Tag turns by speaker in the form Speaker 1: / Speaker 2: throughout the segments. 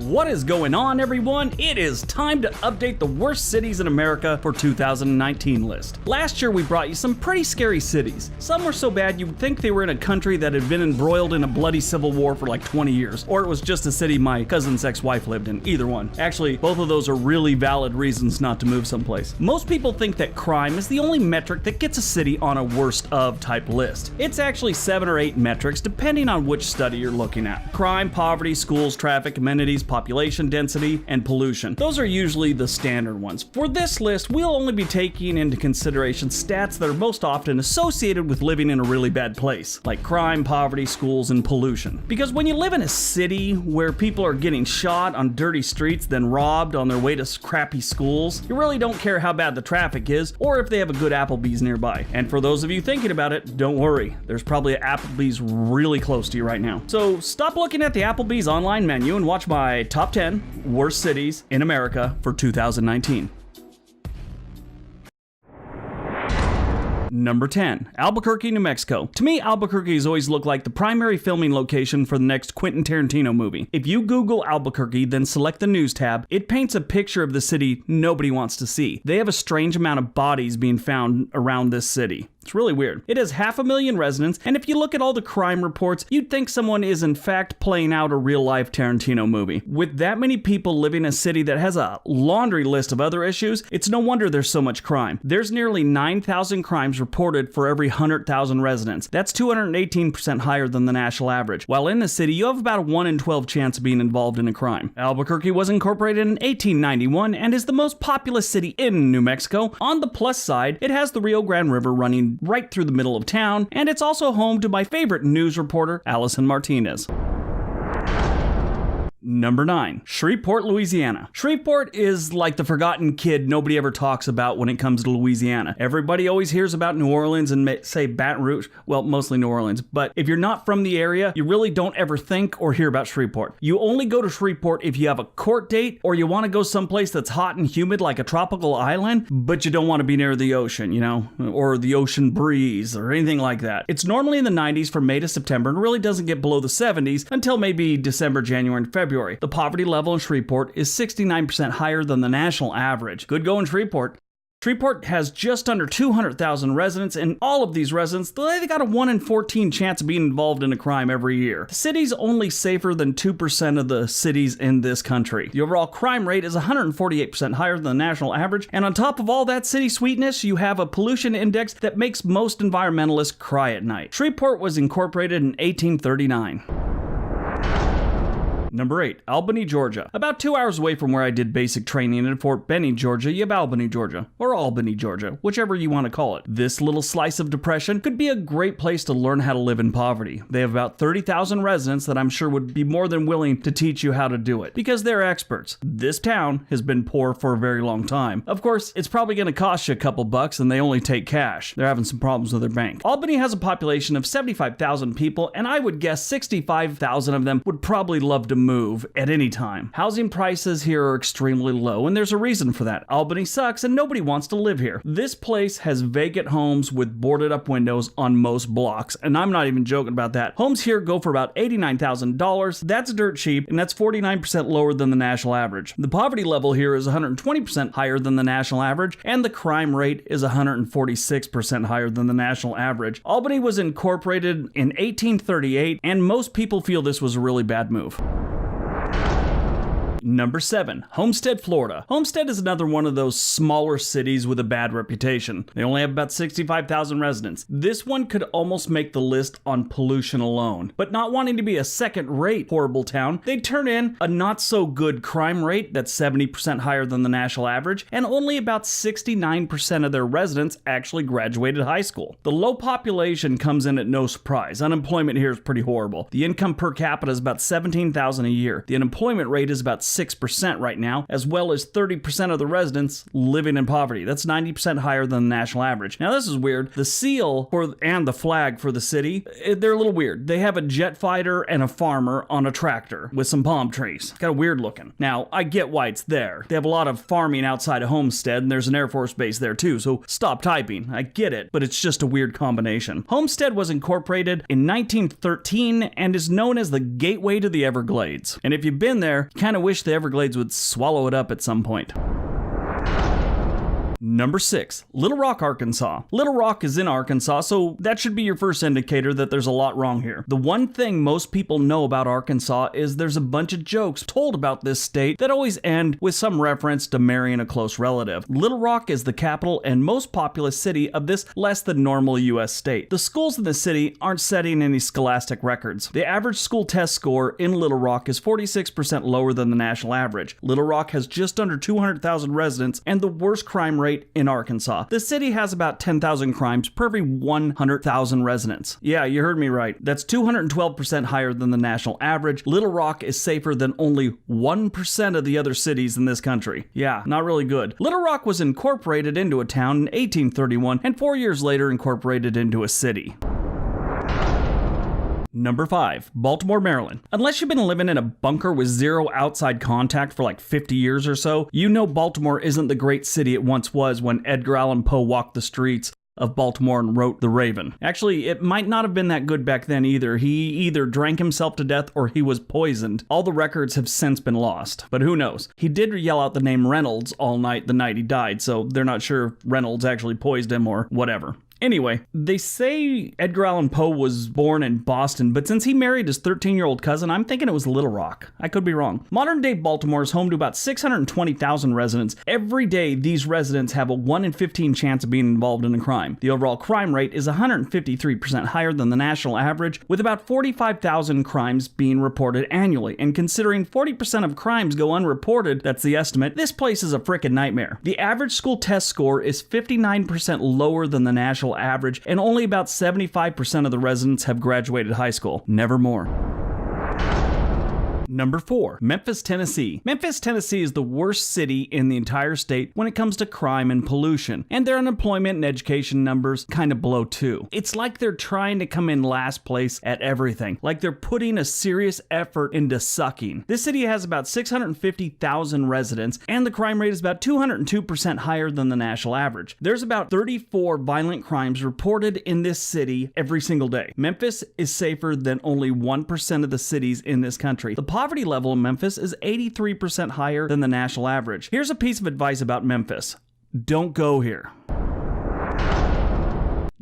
Speaker 1: What is going on, everyone? It is time to update the worst cities in America for 2019 list. Last year we brought you some pretty scary cities. Some were so bad you would think they were in a country that had been embroiled in a bloody civil war for like 20 years, or it was just a city my cousin's ex-wife lived in. Either one. Actually, both of those are really valid reasons not to move someplace. Most people think that crime is the only metric that gets a city on a worst of type list. It's actually 7 or 8 metrics depending on which study you're looking at. Crime, poverty, schools, traffic, amenities, population density, and pollution. Those are usually the standard ones. For this list, we'll only be taking into consideration stats that are most often associated with living in a really bad place, like crime, poverty, schools, and pollution. Because when you live in a city where people are getting shot on dirty streets, then robbed on their way to crappy schools, you really don't care how bad the traffic is or if they have a good Applebee's nearby. And for those of you thinking about it, don't worry, there's probably an Applebee's really close to you right now. So stop looking at the Applebee's online menu and watch my top 10 worst cities in America for 2019. Number 10, Albuquerque, New Mexico. To me, Albuquerque has always looked like the primary filming location for the next Quentin Tarantino movie. If you Google Albuquerque, then select the news tab, it paints a picture of the city nobody wants to see. They have a strange amount of bodies being found around this city. It's really weird. It has 500,000 residents, and if you look at all the crime reports, you'd think someone is in fact playing out a real-life Tarantino movie. With that many people living in a city that has a laundry list of other issues, it's no wonder there's so much crime. There's nearly 9,000 crimes reported for every 100,000 residents. That's 218% higher than the national average. While in the city, you have about a 1 in 12 chance of being involved in a crime. Albuquerque was incorporated in 1891 and is the most populous city in New Mexico. On the plus side, it has the Rio Grande River running right through the middle of town, and it's also home to my favorite news reporter, Allison Martinez. Number 9, Shreveport, Louisiana. Shreveport is like the forgotten kid nobody ever talks about when it comes to Louisiana. Everybody always hears about New Orleans and say Baton Rouge, well, mostly New Orleans, but if you're not from the area, you really don't ever think or hear about Shreveport. You only go to Shreveport if you have a court date or you want to go someplace that's hot and humid like a tropical island, but you don't want to be near the ocean, you know, or the ocean breeze or anything like that. It's normally in the 90s from May to September and really doesn't get below the 70s until maybe December, January, and February. The poverty level in Shreveport is 69% higher than the national average. Good going, Shreveport. Shreveport has just under 200,000 residents, and all of these residents, they got a 1 in 14 chance of being involved in a crime every year. The city's only safer than 2% of the cities in this country. The overall crime rate is 148% higher than the national average, and on top of all that city sweetness, you have a pollution index that makes most environmentalists cry at night. Shreveport was incorporated in 1839. Number 8, Albany, Georgia. About 2 hours away from where I did basic training in Fort Benning, Georgia, you have Albany, Georgia, or Albany, Georgia, whichever you want to call it. This little slice of depression could be a great place to learn how to live in poverty. They have about 30,000 residents that I'm sure would be more than willing to teach you how to do it, because they're experts. This town has been poor for a very long time. Of course, it's probably going to cost you a couple bucks and they only take cash. They're having some problems with their bank. Albany has a population of 75,000 people, and I would guess 65,000 of them would probably love to move at any time. Housing prices here are extremely low, and there's a reason for that. Albany sucks and nobody wants to live here. This place has vacant homes with boarded up windows on most blocks, and I'm not even joking about that. Homes here go for about $89,000. That's dirt cheap, and that's 49% lower than the national average. The poverty level here is 120% higher than the national average, and the crime rate is 146% higher than the national average. Albany was incorporated in 1838, and most people feel this was a really bad move. Number 7, Homestead, Florida. Homestead is another one of those smaller cities with a bad reputation. They only have about 65,000 residents. This one could almost make the list on pollution alone. But not wanting to be a second-rate horrible town, they turn in a not-so-good crime rate that's 70% higher than the national average, and only about 69% of their residents actually graduated high school. The low population comes in at no surprise. Unemployment here is pretty horrible. The income per capita is about $17,000 a year. The unemployment rate is about 6% right now, as well as 30% of the residents living in poverty. That's 90% higher than the national average. Now this is weird. The seal and the flag for the city, they're a little weird. They have a jet fighter and a farmer on a tractor with some palm trees. Kind of weird looking. Now, I get why it's there. They have a lot of farming outside of Homestead, and there's an Air Force base there too, so stop typing. I get it, but it's just a weird combination. Homestead was incorporated in 1913 and is known as the gateway to the Everglades. And if you've been there, you kind of wish the Everglades would swallow it up at some point. Number 6, Little Rock, Arkansas. Little Rock is in Arkansas, so that should be your first indicator that there's a lot wrong here. The one thing most people know about Arkansas is there's a bunch of jokes told about this state that always end with some reference to marrying a close relative. Little Rock is the capital and most populous city of this less than normal U.S. state. The schools in the city aren't setting any scholastic records. The average school test score in Little Rock is 46% lower than the national average. Little Rock has just under 200,000 residents and the worst crime rate in Arkansas. The city has about 10,000 crimes per every 100,000 residents. Yeah, you heard me right. That's 212% higher than the national average. Little Rock is safer than only 1% of the other cities in this country. Yeah, not really good. Little Rock was incorporated into a town in 1831 and 4 years later incorporated into a city. Number 5, Baltimore, Maryland. Unless you've been living in a bunker with zero outside contact for like 50 years or so, you know Baltimore isn't the great city it once was when Edgar Allan Poe walked the streets of Baltimore and wrote The Raven. Actually, it might not have been that good back then either. He either drank himself to death or he was poisoned. All the records have since been lost, but who knows? He did yell out the name Reynolds all night the night he died, so they're not sure if Reynolds actually poisoned him or whatever. Anyway, they say Edgar Allan Poe was born in Boston, but since he married his 13-year-old cousin, I'm thinking it was Little Rock. I could be wrong. Modern-day Baltimore is home to about 620,000 residents. Every day, these residents have a 1 in 15 chance of being involved in a crime. The overall crime rate is 153% higher than the national average, with about 45,000 crimes being reported annually. And considering 40% of crimes go unreported, that's the estimate, this place is a frickin' nightmare. The average school test score is 59% lower than the national average, and only about 75% of the residents have graduated high school. Nevermore. Number 4, Memphis, Tennessee. Memphis, Tennessee is the worst city in the entire state when it comes to crime and pollution, and their unemployment and education numbers kind of blow too. It's like they're trying to come in last place at everything, like they're putting a serious effort into sucking. This city has about 650,000 residents, and the crime rate is about 202% higher than the national average. There's about 34 violent crimes reported in this city every single day. Memphis is safer than only 1% of the cities in this country. The poverty level in Memphis is 83% higher than the national average. Here's a piece of advice about Memphis. Don't go here.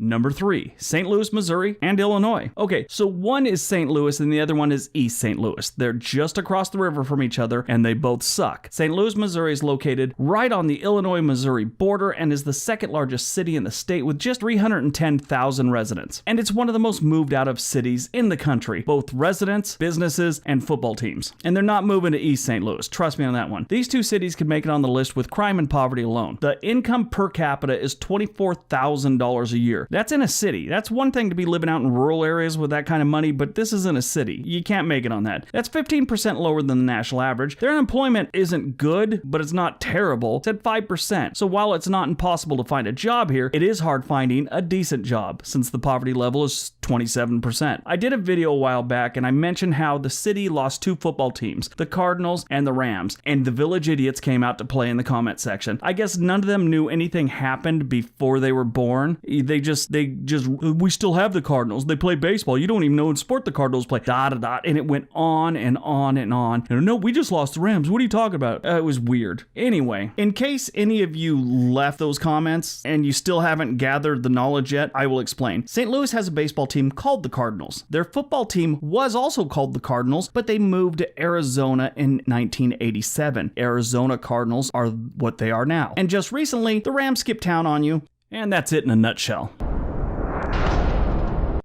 Speaker 1: Number 3, St. Louis, Missouri, and Illinois. Okay, so one is St. Louis and the other one is East St. Louis. They're just across the river from each other and they both suck. St. Louis, Missouri is located right on the Illinois-Missouri border and is the second largest city in the state with just 310,000 residents. And it's one of the most moved out of cities in the country, both residents, businesses, and football teams. And they're not moving to East St. Louis, trust me on that one. These two cities could make it on the list with crime and poverty alone. The income per capita is $24,000 a year. That's in a city. That's one thing to be living out in rural areas with that kind of money, but this is in a city. You can't make it on that. That's 15% lower than the national average. Their unemployment isn't good, but it's not terrible. It's at 5%. So while it's not impossible to find a job here, it is hard finding a decent job since the poverty level is 27%. I did a video a while back and I mentioned how the city lost 2 football teams, the Cardinals and the Rams, and the Village Idiots came out to play in the comment section. I guess none of them knew anything happened before they were born. We still have the Cardinals. They play baseball. You don't even know what sport the Cardinals play. And it went on and on and on. And no, we just lost the Rams. What are you talking about? It was weird. Anyway, in case any of you left those comments and you still haven't gathered the knowledge yet, I will explain. St. Louis has a baseball team called the Cardinals. Their football team was also called the Cardinals, but they moved to Arizona in 1987. Arizona Cardinals are what they are now. And just recently, the Rams skipped town on you. And that's it in a nutshell.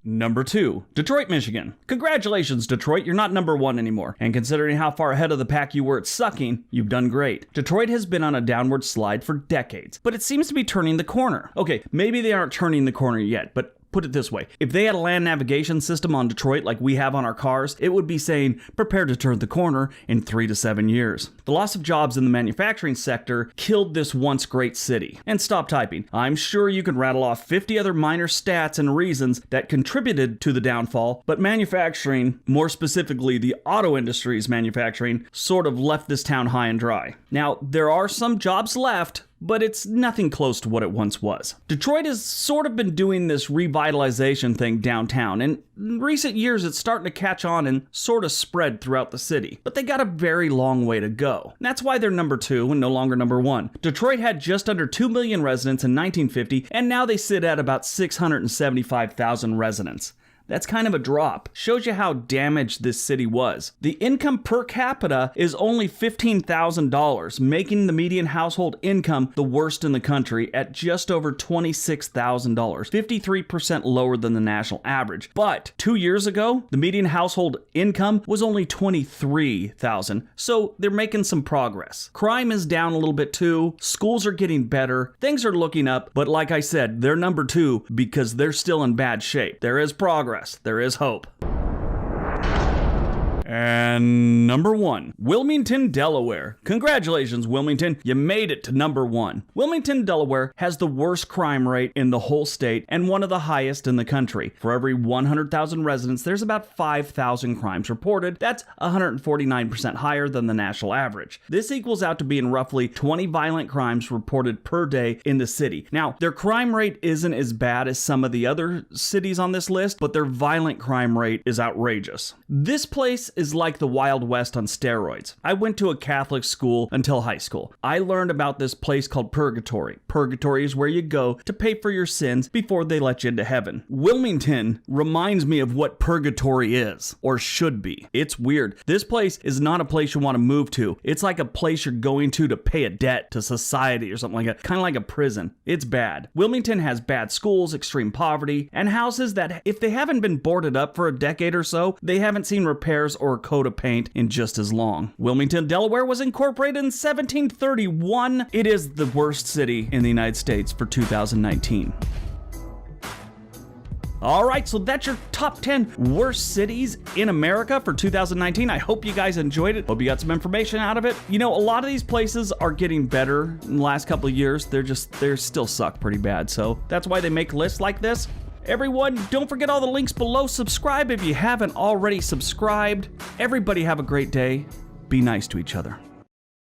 Speaker 1: Number 2, Detroit, Michigan. Congratulations, Detroit, you're not number 1 anymore. And considering how far ahead of the pack you were at sucking, you've done great. Detroit has been on a downward slide for decades, but it seems to be turning the corner. Okay, maybe they aren't turning the corner yet, but Put it this way, if they had a land navigation system on Detroit like we have on our cars, it would be saying, prepare to turn the corner in 3 to 7 years. The loss of jobs in the manufacturing sector killed this once great city. And stop typing. I'm sure you can rattle off 50 other minor stats and reasons that contributed to the downfall, but manufacturing, more specifically the auto industry's manufacturing, sort of left this town high and dry. Now, there are some jobs left, but it's nothing close to what it once was. Detroit has sort of been doing this revitalization thing downtown, and in recent years it's starting to catch on and sort of spread throughout the city. But they got a very long way to go. And that's why they're number 2 and no longer number 1. Detroit had just under 2 million residents in 1950, and now they sit at about 675,000 residents. That's kind of a drop. Shows you how damaged this city was. The income per capita is only $15,000, making the median household income the worst in the country at just over $26,000, 53% lower than the national average. But 2 years ago, the median household income was only $23,000, so they're making some progress. Crime is down a little bit too, schools are getting better, things are looking up, but like I said, they're number 2 because they're still in bad shape. There is progress. There is hope. And number 1, Wilmington, Delaware. Congratulations, Wilmington. You made it to number 1. Wilmington, Delaware has the worst crime rate in the whole state and one of the highest in the country. For every 100,000 residents, there's about 5,000 crimes reported. That's 149% higher than the national average. This equals out to being roughly 20 violent crimes reported per day in the city. Now, their crime rate isn't as bad as some of the other cities on this list, but their violent crime rate is outrageous. This place is like the Wild West on steroids. I went to a Catholic school until high school. I learned about this place called Purgatory. Purgatory is where you go to pay for your sins before they let you into heaven. Wilmington reminds me of what Purgatory is, or should be. It's weird. This place is not a place you want to move to. It's like a place you're going to pay a debt to society or something like that. Kind of like a prison. It's bad. Wilmington has bad schools, extreme poverty, and houses that, if they haven't been boarded up for a decade or so, they haven't seen repairs or a coat of paint in just as long. Wilmington, Delaware was incorporated in 1731. It is the worst city in the United States for 2019. Alright, so that's your top 10 worst cities in America for 2019. I hope you guys enjoyed it. Hope you got some information out of it. You know, a lot of these places are getting better in the last couple of years. They still suck pretty bad. So that's why they make lists like this. Everyone, don't forget all the links below. Subscribe if you haven't already subscribed. Everybody have a great day. Be nice to each other.